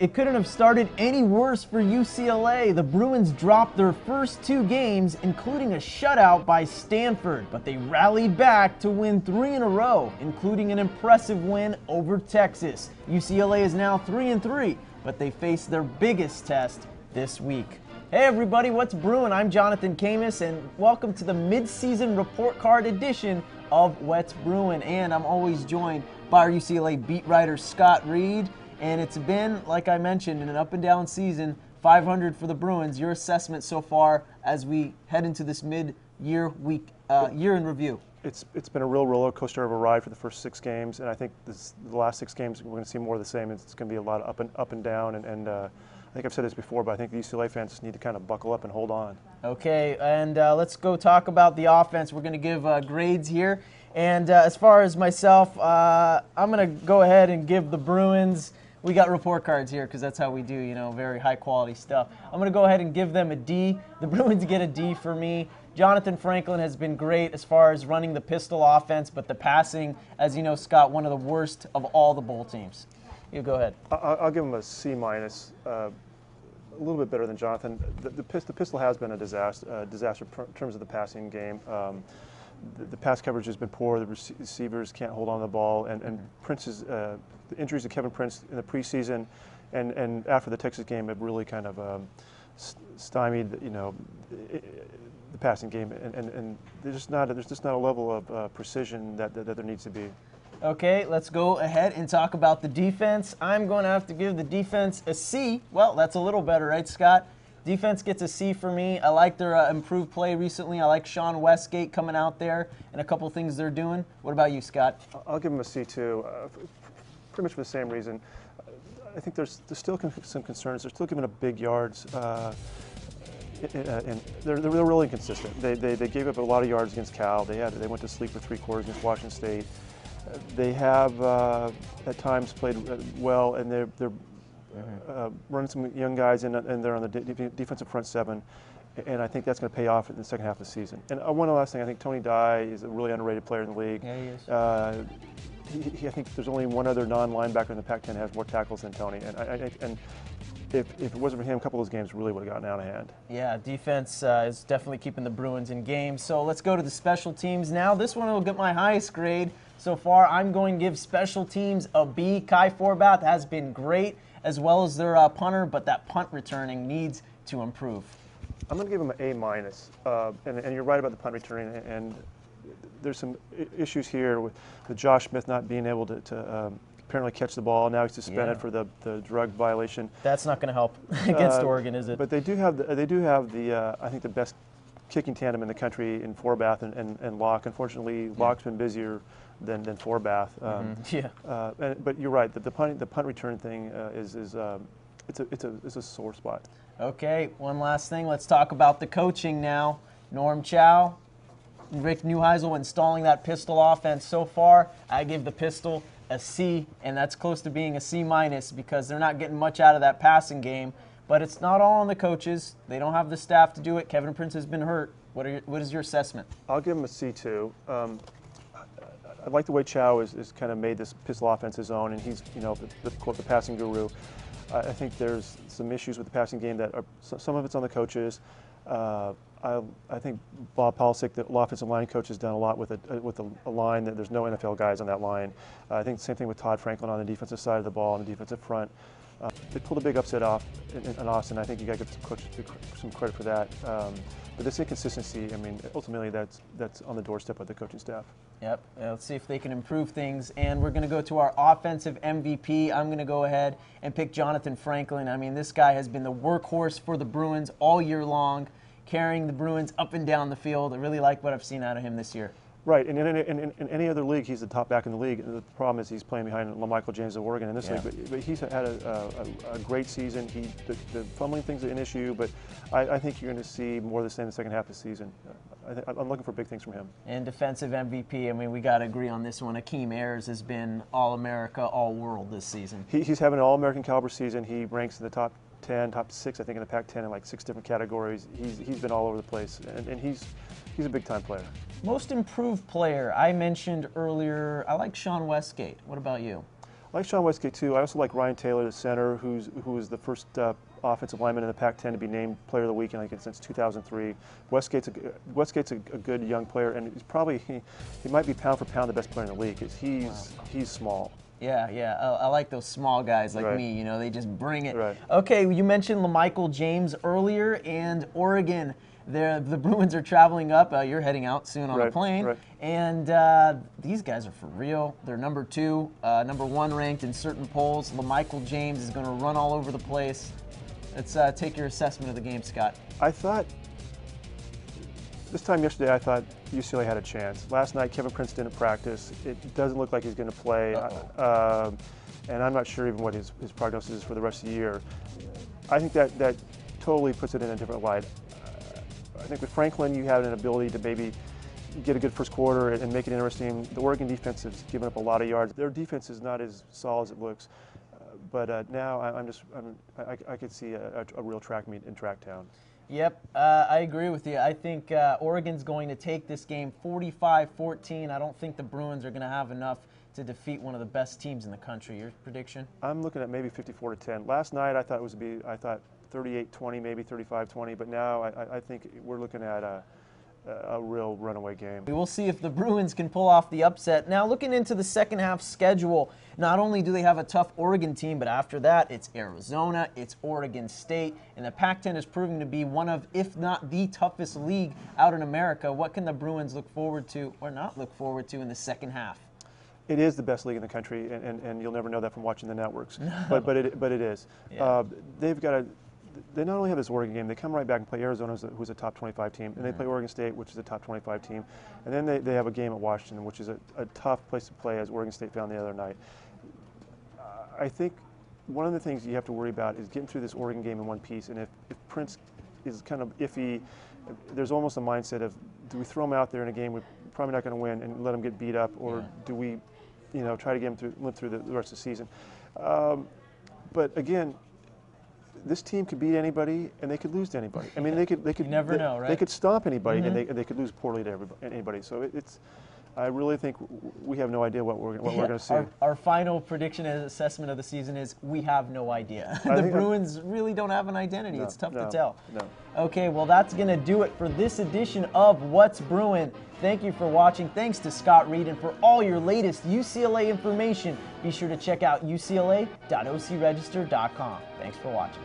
It couldn't have started any worse for UCLA. The Bruins dropped their first 2 games, including a shutout by Stanford, but they rallied back to win 3 in a row, including an impressive win over Texas. UCLA is now 3-3, but they face their biggest test this week. Hey everybody, what's Bruin? I'm Jonathan Khamis, and welcome to the mid-season report card edition of What's Bruin. And I'm always joined by our UCLA beat writer Scott Reid. And it's been, like I mentioned, in an up and down season, 500 for the Bruins. Your assessment so far as we head into this mid-year week, year in review? It's been a real roller coaster of a ride for the first 6 games, and I think the last 6 games we're going to see more of the same. It's going to be a lot of up and down, and I think I've said this before, but I think the UCLA fans just need to kind of buckle up and hold on. Okay, and let's go talk about the offense. We're going to give grades here, and as far as myself, I'm going to go ahead and give the Bruins. We got report cards here because that's how we do, you know, very high quality stuff. I'm going to go ahead and give them a D. The Bruins get a D for me. Jonathan Franklin has been great as far as running the pistol offense, but the passing, as you know, Scott, one of the worst of all the bowl teams. You go ahead. I'll give him a C-, a little bit better than Jonathan. The pistol has been a disaster in terms of the passing game. The pass coverage has been poor. The receivers can't hold on to the ball, and Prince's the injuries to Kevin Prince in the preseason and after the Texas game have really kind of stymied, you know, the passing game, and there's just not a level of precision that there needs to be. Okay, let's go ahead and talk about the defense. I'm going to have to give the defense a C. Well, that's a little better, right, Scott? Defense gets a C for me. I like their improved play recently. I like Sean Westgate coming out there and a couple things they're doing. What about you, Scott? I'll give them a C too, pretty much for the same reason. I think there's still some concerns. They're still giving up big yards, and they're really inconsistent. They gave up a lot of yards against Cal. They went to sleep for 3 quarters against Washington State. They have at times played well, and they're running some young guys in, and they're on the defensive front 7, and I think that's going to pay off in the second half of the season. And one last thing, I think Tony Dye is a really underrated player in the league. Yeah, he is. I think there's only one other non-linebacker in the Pac-10 that has more tackles than Tony, and if it wasn't for him, a couple of those games really would have gotten out of hand. Yeah, defense is definitely keeping the Bruins in games. So let's go to the special teams now. This one will get my highest grade so far. I'm going to give special teams a B. Kai Forbath has been great, as well as their punter, but that punt returning needs to improve. I'm going to give him an A-, and you're right about the punt returning, and there's some issues here with Josh Smith not being able to apparently catch the ball. Now he's suspended for the drug violation. That's not going to help against Oregon, is it? But they do have the I think the best kicking tandem in the country in Forbath and Locke. Unfortunately, Locke's been busier than Forbath. But you're right. The punt return thing is a sore spot. Okay, one last thing. Let's talk about the coaching now. Norm Chow, Rick Neuheisel installing that pistol offense so far. I give the pistol a C, and that's close to being a C- because they're not getting much out of that passing game. But it's not all on the coaches. They don't have the staff to do it. Kevin Prince has been hurt. What is your assessment? I'll give him a C too. I like the way Chow is kind of made this pistol offense his own, and he's, you know, the passing guru. I think there's some issues with the passing game that are, some of it's on the coaches. I think Bob Polsick, the offensive line coach, has done a lot with a line that there's no NFL guys on that line. I think the same thing with Todd Franklin on the defensive side of the ball, on the defensive front. They pulled a big upset off in Austin. I think you got to give some credit for that. But this inconsistency, I mean, ultimately that's on the doorstep of the coaching staff. Yep. Let's see if they can improve things. And we're going to go to our offensive MVP. I'm going to go ahead and pick Jonathan Franklin. I mean, this guy has been the workhorse for the Bruins all year long, carrying the Bruins up and down the field. I really like what I've seen out of him this year. Right, and in any other league, he's the top back in the league. The problem is he's playing behind LaMichael James of Oregon in this league. But he's had a great season. The fumbling thing's an issue, but I think you're going to see more of the same in the second half of the season. I'm looking for big things from him. And defensive MVP, I mean, we got to agree on this one. Akeem Ayers has been All-America, All-World this season. He's having an All-American caliber season. He ranks in the top 10, top 6, I think, in the Pac-10 in like 6 different categories. He's been all over the place, and he's a big-time player. Most improved player, I mentioned earlier, I like Sean Westgate. What about you? I like Sean Westgate too. I also like Ryan Taylor, the center, who was the first offensive lineman in the Pac-10 to be named Player of the Week, I think, since 2003. Westgate's a good young player, and he's probably he might be pound for pound the best player in the league. He's small. Yeah, yeah. I like those small guys like Right. me. You know, they just bring it. Right. Okay, you mentioned LaMichael James earlier, and Oregon. The Bruins are traveling up. You're heading out soon on a Right, plane. right. And these guys are for real. They're number 2, number 1 ranked in certain polls. LaMichael James is going to run all over the place. Let's take your assessment of the game, Scott. I thought, this time yesterday, I thought UCLA had a chance. Last night, Kevin Prince didn't practice. It doesn't look like he's going to play. And I'm not sure even what his prognosis is for the rest of the year. I think that totally puts it in a different light. I think with Franklin, you have an ability to maybe get a good first quarter and make it interesting. The Oregon defense has given up a lot of yards. Their defense is not as solid as it looks. But now I could see a real track meet in Tracktown. Yep, I agree with you. I think Oregon's going to take this game 45-14. I don't think the Bruins are going to have enough to defeat one of the best teams in the country. Your prediction? I'm looking at maybe 54-10. Last night I thought it was 38-20, maybe 35-20. But now I think we're looking at a real runaway game. We will see if the Bruins can pull off the upset. Now, looking into the second half schedule, not only do they have a tough Oregon team, but after that, it's Arizona, it's Oregon State, and the Pac-10 is proving to be one of, if not the toughest league out in America. What can the Bruins look forward to or not look forward to in the second half? It is the best league in the country, and you'll never know that from watching the networks. No. But it is. Yeah. They not only have this Oregon game, they come right back and play Arizona, who's a top 25 team, and they play Oregon State, which is a top 25 team, and then they have a game at Washington, which is a tough place to play, as Oregon State found the other night. I think one of the things you have to worry about is getting through this Oregon game in one piece, and if Prince is kind of iffy, there's almost a mindset of, do we throw him out there in a game we're probably not going to win and let him get beat up, or do we, try to get him limp through the rest of the season? But again, this team could beat anybody, and they could lose to anybody. I mean, they could. You never know, right? They could stomp anybody, and they could lose poorly to anybody. So I really think we have no idea what we're going to see. Our final prediction and assessment of the season is we have no idea. The Bruins really don't have an identity. It's tough to tell. No. Okay, well, that's going to do it for this edition of What's Bruin. Thank you for watching. Thanks to Scott Reid. And for all your latest UCLA information, be sure to check out ucla.ocregister.com. Thanks for watching.